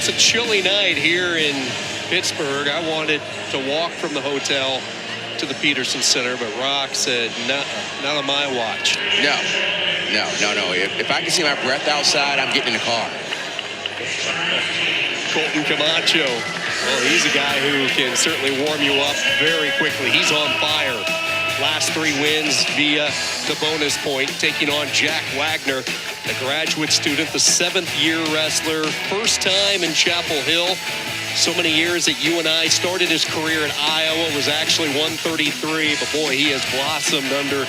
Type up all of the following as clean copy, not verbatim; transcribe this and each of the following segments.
it's a chilly night here in Pittsburgh. I wanted to walk from the hotel to the Peterson Center, but Rock said, not on my watch. No. If I can see my breath outside, I'm getting in the car. Colton Camacho, well, he's a guy who can certainly warm you up very quickly. He's on fire. Last 3 wins via the bonus point, taking on Jack Wagner, the graduate student, the 7th-year wrestler, first time in Chapel Hill. So many years at UNI, started his career at Iowa, was actually 133, but boy, he has blossomed under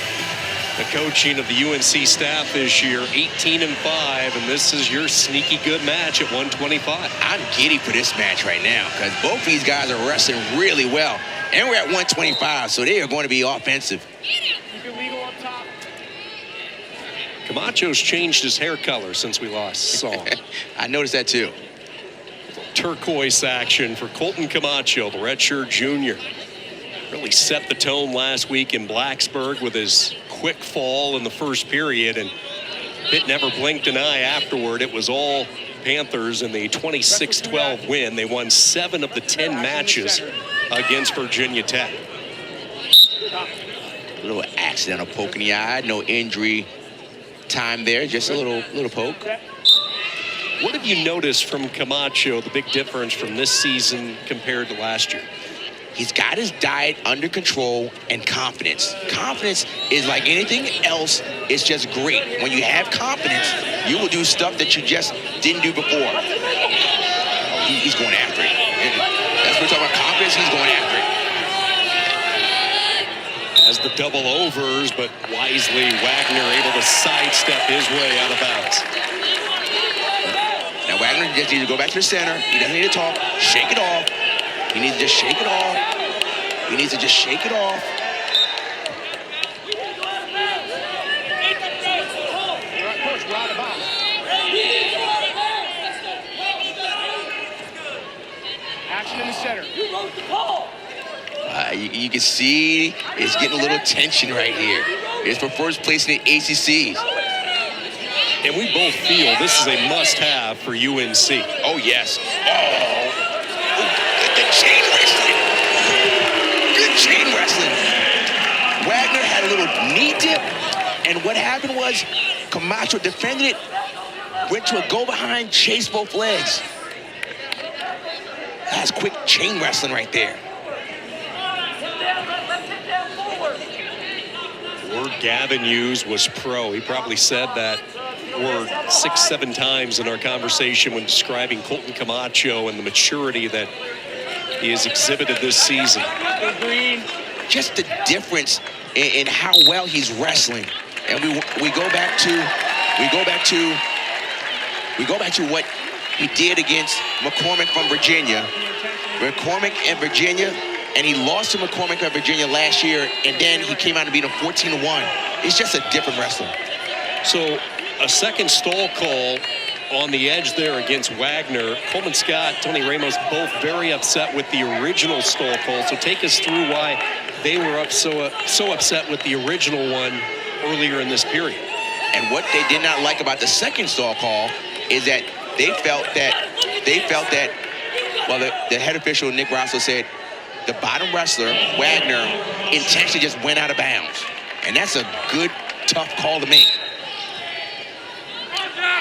the coaching of the UNC staff this year. 18-5, and this is your sneaky good match at 125. I'm giddy for this match right now because both of these guys are wrestling really well. And we're at 125, so they are going to be offensive. Camacho's changed his hair color since we last saw him. I noticed that too. Turquoise action for Colton Camacho, the redshirt junior. Really set the tone last week in Blacksburg with his quick fall in the first period, and Pitt never blinked an eye afterward. It was all Panthers in the 26-12 win. They won 7 of the 10 matches against Virginia Tech. A little accidental poke in the eye, no injury time there, just a little poke. What have you noticed from Camacho, the big difference from this season compared to last year? He's got his diet under control and confidence. Confidence is like anything else. It's just great. When you have confidence, you will do stuff that you just didn't do before. He's going after it. That's what we're talking about. Confidence, he's going after it. As the double overs, but wisely Wagner able to sidestep his way out of bounds. Now Wagner just needs to go back to the center. He doesn't need to talk. Shake it off. He needs to just shake it off. He needs to just shake it off. Action in the center. You can see it's getting a little tension right here. It's for first place in the ACCs. And we both feel this is a must-have for UNC. Oh, yes. Oh, good chain wrestling. Good chain wrestling. Wagner had a little knee dip, and what happened was Camacho defended it, went to a go-behind, chased both legs. That's quick chain wrestling right there. The word Gavin used was pro. He probably said that word 6-7 times in our conversation when describing Colton Camacho and the maturity that he has exhibited this season. Just the difference in how well he's wrestling, and we go back to what he did against McCormick from Virginia. McCormick and Virginia, and he lost to McCormick and Virginia last year, and then he came out and beat him 14-1. It's just a different wrestler. So a second stall call on the edge there against Wagner. Coleman Scott, Tony Ramos, both very upset with the original stall call. So take us through why they were so upset with the original one earlier in this period. And what they did not like about the second stall call is that they felt that, well, the head official, Nick Rosso, said the bottom wrestler, Wagner, intentionally just went out of bounds. And that's a good, tough call to make.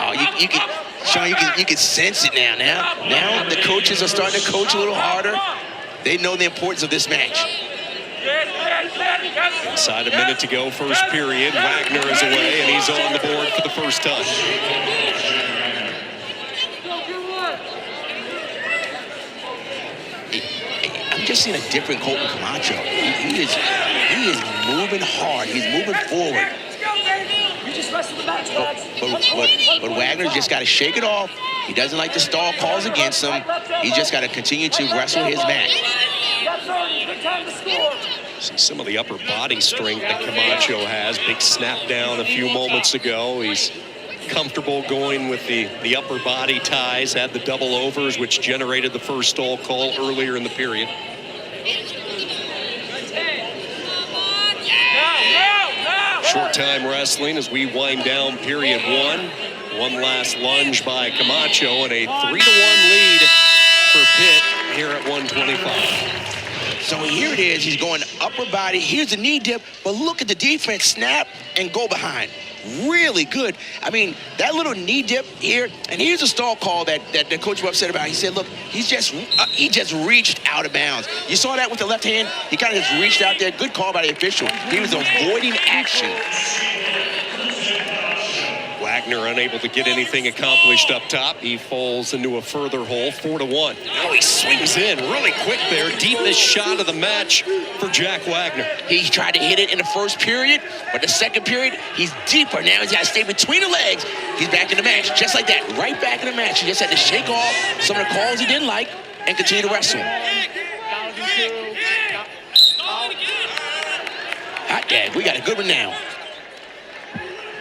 Oh, you can, Sean, you can sense it now. Now the coaches are starting to coach a little harder. They know the importance of this match. Inside a minute to go, first period. Wagner is away, and he's on the board for the first time. I'm just seeing a different Colton Camacho. He is moving hard. He's moving forward. But Wagner's just got to shake it off. He doesn't like the stall calls against him. He's just got to continue to wrestle his match. See some of the upper body strength that Camacho has. Big snap down a few moments ago. He's comfortable going with the upper body ties, had the double overs, which generated the first stall call earlier in the period. Short time wrestling as we wind down period one. One last lunge by Camacho and a 3-1 lead 125. So here it is. He's going upper body. Here's the knee dip. But look at the defense. Snap and go behind. Really good. I mean, that little knee dip here. And here's a stall call that the coach was upset about. He said, look, he just reached out of bounds. You saw that with the left hand? He kind of just reached out there. Good call by the official. He was avoiding action. Wagner unable to get anything accomplished up top. He falls into a further hole, 4-1. Now he swings in really quick there. Deepest shot of the match for Jack Wagner. He tried to hit it in the first period, but the second period, he's deeper. Now he's got to stay between the legs. He's back in the match, just like that, right back in the match. He just had to shake off some of the calls he didn't like and continue to wrestle. Hot dad, we got a good one now.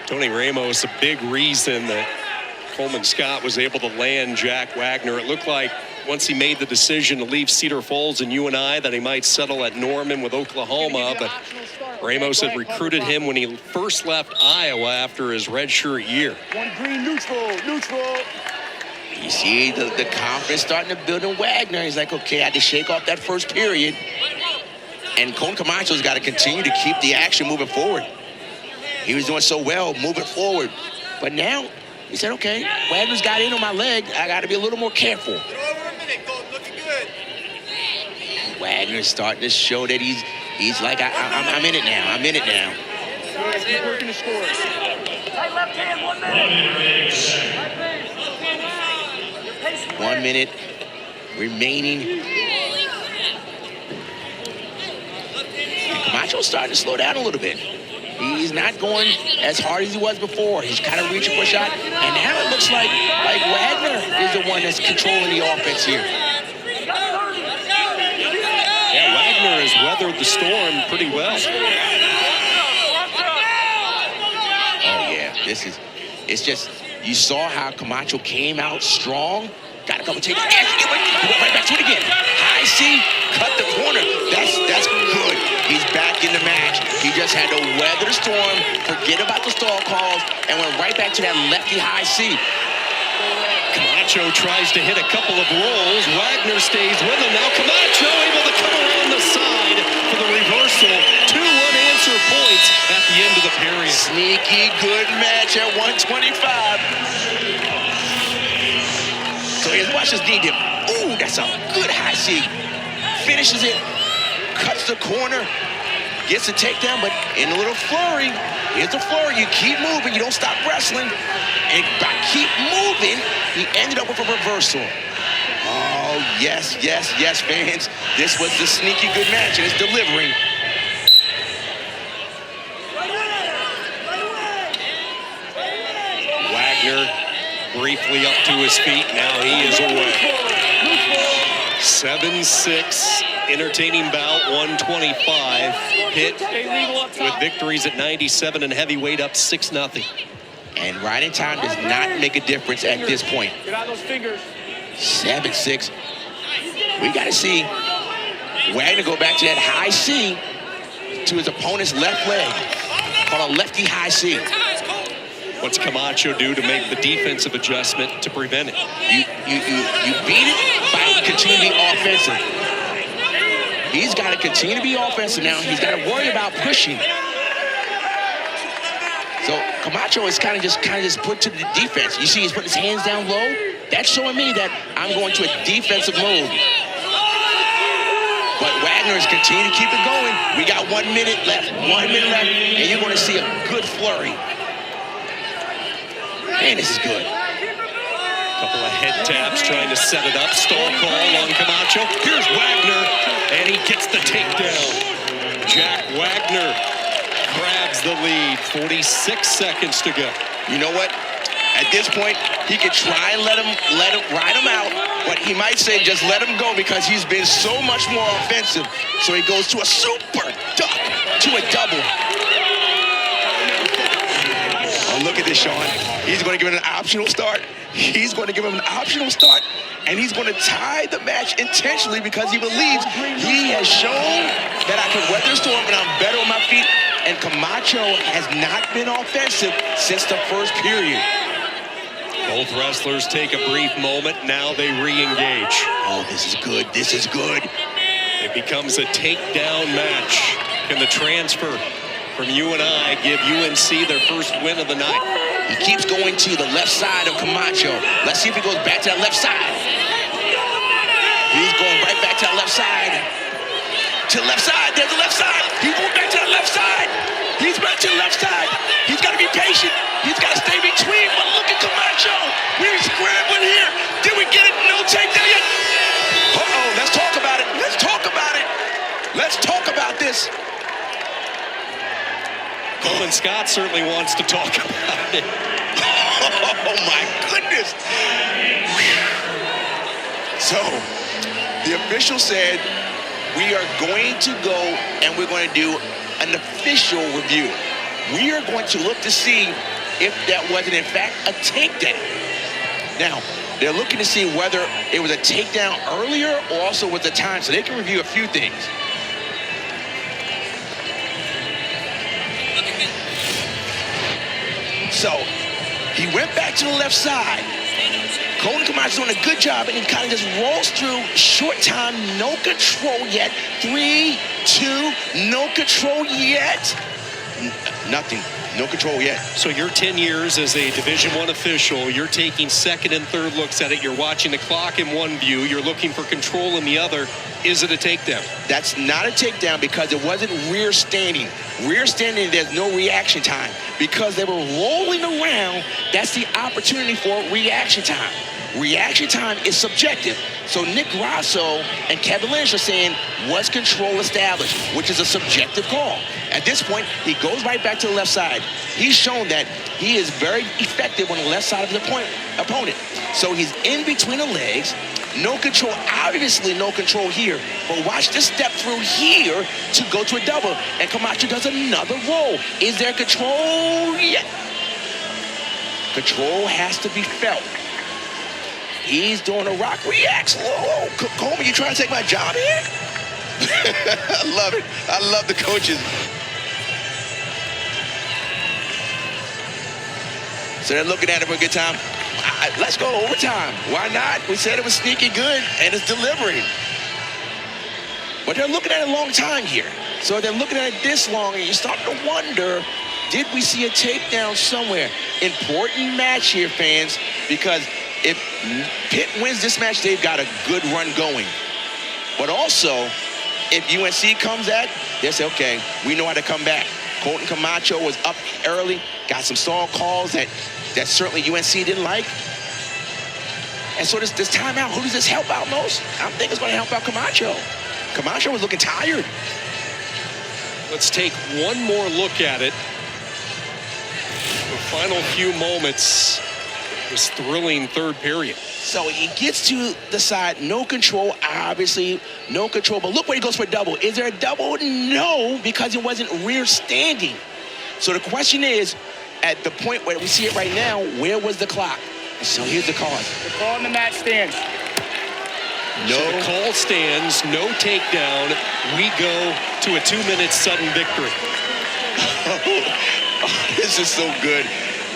Tony Ramos, a big reason that Coleman Scott was able to land Jack Wagner. It looked like once he made the decision to leave Cedar Falls and UNI that he might settle at Norman with Oklahoma, but Ramos had recruited him when he first left Iowa after his redshirt year. One green, neutral. You see the confidence starting to build in Wagner. He's like, okay, I had to shake off that first period. And Colton Camacho's got to continue to keep the action moving forward. He was doing so well moving forward. But now, he said, okay, Wagner's got in on my leg. I got to be a little more careful. Wagner's starting to show that he's like, I'm in it now. I'm in it now. He's working the score. Tight left hand, 1 minute. 1 minute remaining. And Camacho's starting to slow down a little bit. He's not going as hard as he was before. He's kind of reaching for a shot. And now it looks like Wagner is the one that's controlling the offense here. Yeah, Wagner has weathered the storm pretty well. Oh, yeah. It's just, you saw how Camacho came out strong. Got a couple takes. He went right back to it again. High C, cut the corner. That's good. He's back in the match. He just had to weather the storm, forget about the stall calls, and went right back to that lefty high C. Camacho tries to hit a couple of rolls. Wagner stays with him. Now Camacho able to come around the side for the reversal. 2 unanswered points at the end of the period. Sneaky good match at 125. So here's watch this knee dip. Ooh, that's a good high C. Finishes it, cuts the corner, gets the takedown, but in a little flurry. Here's the flurry. You keep moving. You don't stop wrestling. And by keep moving, he ended up with a reversal. Oh, yes, fans. This was the sneaky good match, and it's delivering. Wagner briefly up to his feet. Now he is away. 7-6. Entertaining bout, 125. Pitt with victories at 97 and heavyweight up 6-0. And right in time does not make a difference at this point. Get out those fingers. 7-6. We got to see Wagner go back to that high C to his opponent's left leg. Called a lefty high C. What's Camacho do to make the defensive adjustment to prevent it? You beat it by continuing to be offensive. He's got to continue to be offensive now. He's got to worry about pushing. So Camacho is kind of just put to the defense. You see he's putting his hands down low. That's showing me that I'm going to a defensive mode. But Wagner is continuing to keep it going. We got 1 minute left, and you're going to see a good flurry. Man, this is good. Couple of head taps trying to set it up. Stall call on Camacho. Here's Wagner, and he gets the takedown. Jack Wagner grabs the lead. 46 seconds to go. You know what? At this point, he could try and let him ride him out, but he might say just let him go because he's been so much more offensive. So he goes to a super duck, to a double. Oh, look at this, Sean. He's going to give it an optional start. He's going to give him an optional start, and he's going to tie the match intentionally because he believes he has shown that I can weather the storm and I'm better on my feet. And Camacho has not been offensive since the first period. Both wrestlers take a brief moment. Now they re-engage. Oh, this is good. This is good. It becomes a takedown match. Can the transfer from UNI give UNC their first win of the night? He keeps going to the left side of Camacho. Let's see if he goes back to that left side. He's going right back to that left side. To the left side. There's the left side. He's going back to the left side. He's back to the left side. He's got to be patient. He's got to stay between. But look at Camacho. We're scrambling here. Did we get it? No takedown yet. Uh-oh. Let's talk about it. Let's talk about it. Let's talk about this. Coleman Scott certainly wants to talk about it. Oh, my goodness. So, the official said, we are going to go and we're going to do an official review. We are going to look to see if that wasn't, in fact, a takedown. Now, they're looking to see whether it was a takedown earlier or also with the time, so they can review a few things. So, he went back to the left side. Colton Camacho doing a good job, and he kind of just rolls through. Short time, no control yet. 3, 2, no control yet. Nothing, no control yet. So you're 10 years as a Division I official. You're taking second and third looks at it. You're watching the clock in one view. You're looking for control in the other. Is it a takedown? That's not a takedown because it wasn't rear standing. Rear standing, there's no reaction time. Because they were rolling around, that's the opportunity for reaction time. Reaction time is subjective. So Nick Grasso and Kevin Lynch are saying, was control established, which is a subjective call. At this point, he goes right back to the left side. He's shown that he is very effective on the left side of the opponent. So he's in between the legs. No control, obviously no control here. But watch this step through here to go to a double. And Camacho does another roll. Is there control yet? Control has to be felt. He's doing a rock reacts. Whoa, Coleman, you trying to take my job here? I love it. I love the coaches. So they're looking at it for a good time. Let's go overtime. Why not? We said it was sneaky good, and it's delivering. But they're looking at it a long time here. So they're looking at it this long, and you're starting to wonder, did we see a takedown somewhere? Important match here, fans, because if Pitt wins this match, they've got a good run going. But also, if UNC comes at, they'll say, okay, we know how to come back. Colton Camacho was up early, got some stall calls that certainly UNC didn't like. And so this timeout, who does this help out most? I think it's going to help out Camacho. Camacho was looking tired. Let's take one more look at it. The final few moments. This thrilling third period. So he gets to the side, no control, obviously, no control. But look where he goes for a double. Is there a double? No, because it wasn't rear standing. So the question is, at the point where we see it right now, where was the clock? And so here's the call. The call on the match stands. No. So the call stands, no takedown. We go to a 2-minute sudden victory. Oh, this is so good.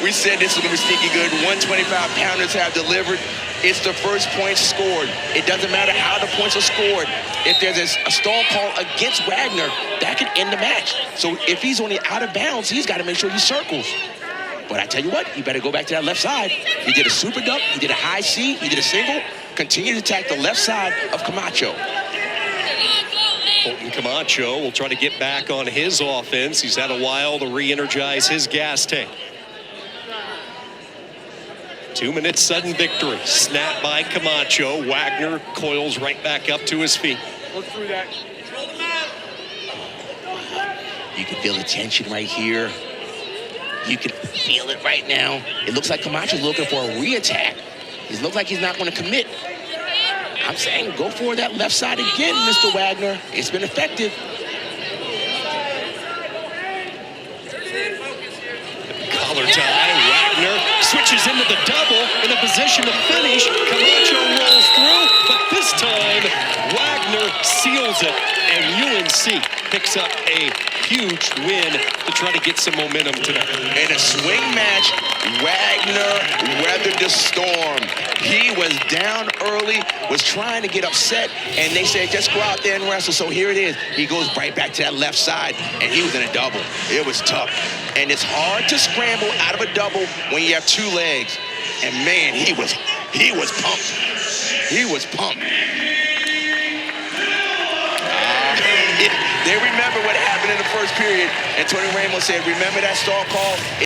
We said this was going to be sneaky good. 125-pounders have delivered. It's the first point scored. It doesn't matter how the points are scored. If there's a stall call against Wagner, that could end the match. So if he's only out of bounds, he's got to make sure he circles. But I tell you what, you better go back to that left side. He did a super duck. He did a high C. He did a single. Continue to attack the left side of Camacho. Colton Camacho will try to get back on his offense. He's had a while to re-energize his gas tank. 2-minute sudden victory. Snap by Camacho. Wagner coils right back up to his feet. Look through that. You can feel the tension right here. You can feel it right now. It looks like Camacho's looking for a re-attack. It looks like he's not going to commit. I'm saying go for that left side again, Mr. Wagner. It's been effective. Collar tie. Wagner switches into the double in a position to finish. Camacho rolls through, but this time Wagner seals it, and UNC picks up a huge win to try to get some momentum tonight. In a swing match, Wagner weathered the storm. He was down early, was trying to get upset, and they said, just go out there and wrestle. So here it is. He goes right back to that left side, and he was in a double. It was tough. And it's hard to scramble out of a double when you have two legs. And man, he was pumped. He was pumped. They remember what happened in the first period, and Tony Ramos said, remember that stall call?